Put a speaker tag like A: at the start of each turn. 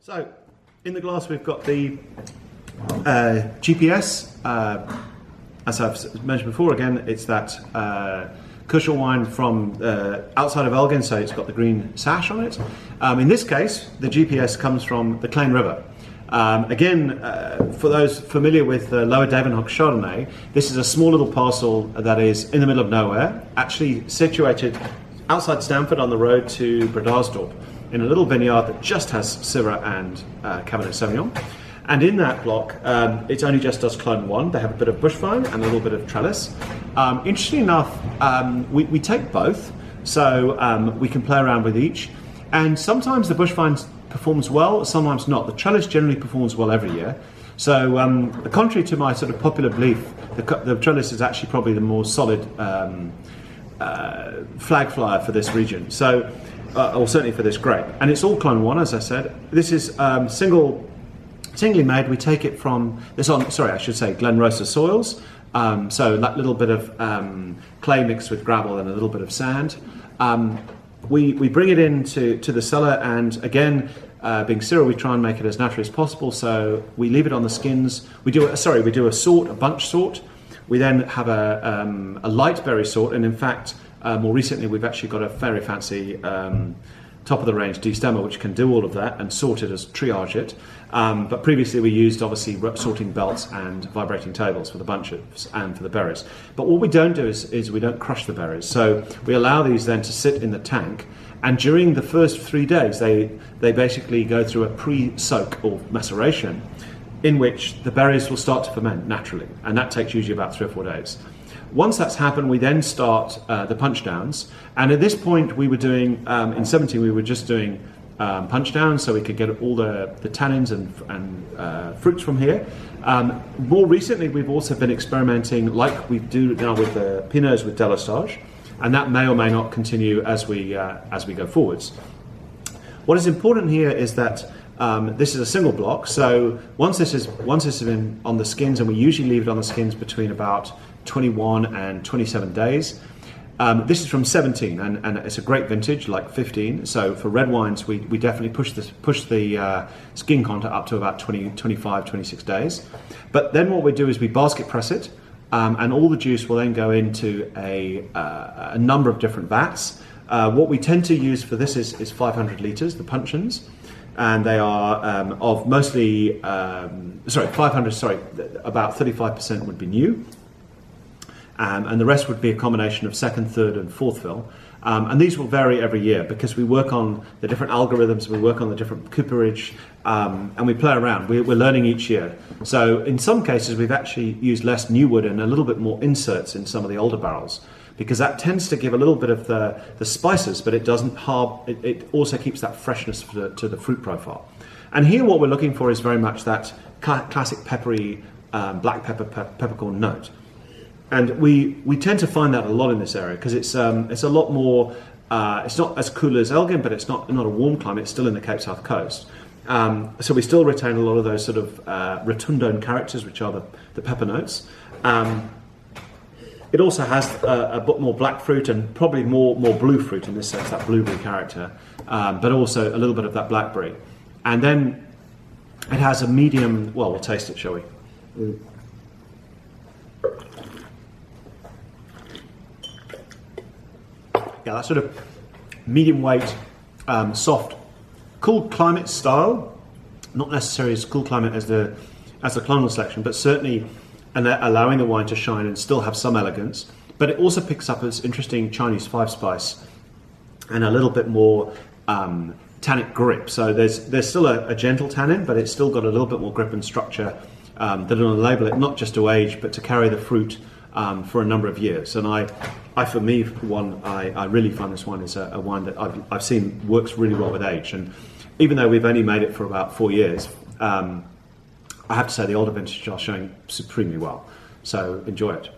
A: So, in the glass we've got the GPS. As I've mentioned before, again, it's that cushion wine from outside of Elgin, so it's got the green sash on it. In this case, the GPS comes from the Clane River. Again, for those familiar with Lower Davenhock Chardonnay, this is a small little parcel that is in the middle of nowhere, actually situated outside Stamford on the road to Bredarsdorp, in a little vineyard that just has Syrah and Cabernet Sauvignon. And in that block, it only just does clone one. They have a bit of bush vine and a little bit of trellis. Interestingly enough, we take both, so we can play around with each. And sometimes the bush vine performs well, sometimes not. The trellis generally performs well every year. So, contrary to my sort of popular belief, the trellis is actually probably the more solid flag flyer for this region. So, or certainly for this grape. And it's all clone one, as I said. This is singly made. We take it from this on. Sorry, I should say Glen Rosa soils. So that little bit of clay mixed with gravel and a little bit of sand. We bring it into the cellar, and again, being Syrah, we try and make it as natural as possible. So we leave it on the skins. We do a sort, a bunch sort. We then have a light berry sort, and in fact, more recently we've actually got a very fancy top of the range destemmer which can do all of that and sort it as triage it. But previously we used obviously sorting belts and vibrating tables for the bunches and for the berries. But what we don't do is we don't crush the berries. So we allow these then to sit in the tank, and during the first 3 days they basically go through a pre-soak or maceration in which the berries will start to ferment naturally, and that takes usually about 3 or 4 days. Once that's happened, we then start the punch downs, and at this point we were doing, in 17 we were just doing punch downs so we could get all the tannins and fruits from here. More recently we've also been experimenting like we do now with the Pinots with Delestage, and that may or may not continue as we go forwards. What is important here is that this is a single block, so once this is in on the skins, and we usually leave it on the skins between about 21 and 27 days. This is from 17, and it's a great vintage, like 15. So for red wines, we definitely push the skin content up to about 20, 25, 26 days. But then what we do is we basket press it, and all the juice will then go into a number of different vats. What we tend to use for this is 500 litres, the puncheons. And they are of mostly, 500, about 35% would be new. And the rest would be a combination of second, third and fourth fill. And these will vary every year because we work on the different algorithms, we work on the different cooperage, and we play around. We're learning each year. So in some cases we've actually used less new wood and a little bit more inserts in some of the older barrels, because that tends to give a little bit of the spices, but it doesn't it also keeps that freshness to the fruit profile. And here what we're looking for is very much that classic peppery black peppercorn note. And we tend to find that a lot in this area because it's a lot more, it's not as cool as Elgin, but it's not a warm climate, it's still in the Cape South Coast. So we still retain a lot of those sort of rotundone characters, which are the pepper notes. It also has a bit more black fruit and probably more blue fruit in this sense, that blueberry character, but also a little bit of that blackberry. And then it has a medium, well, we'll taste it, shall we? Yeah, that sort of medium weight, soft, cool climate style, not necessarily as cool climate as the clonal selection, but certainly allowing the wine to shine and still have some elegance. But it also picks up this interesting Chinese 5-spice and a little bit more tannic grip. So there's still a gentle tannin, but it's still got a little bit more grip and structure that will enable it not just to age, but to carry the fruit for a number of years. And for me, I really find this wine is a wine that I've seen works really well with age. And even though we've only made it for about 4 years, I have to say the older vintages are showing supremely well. So enjoy it.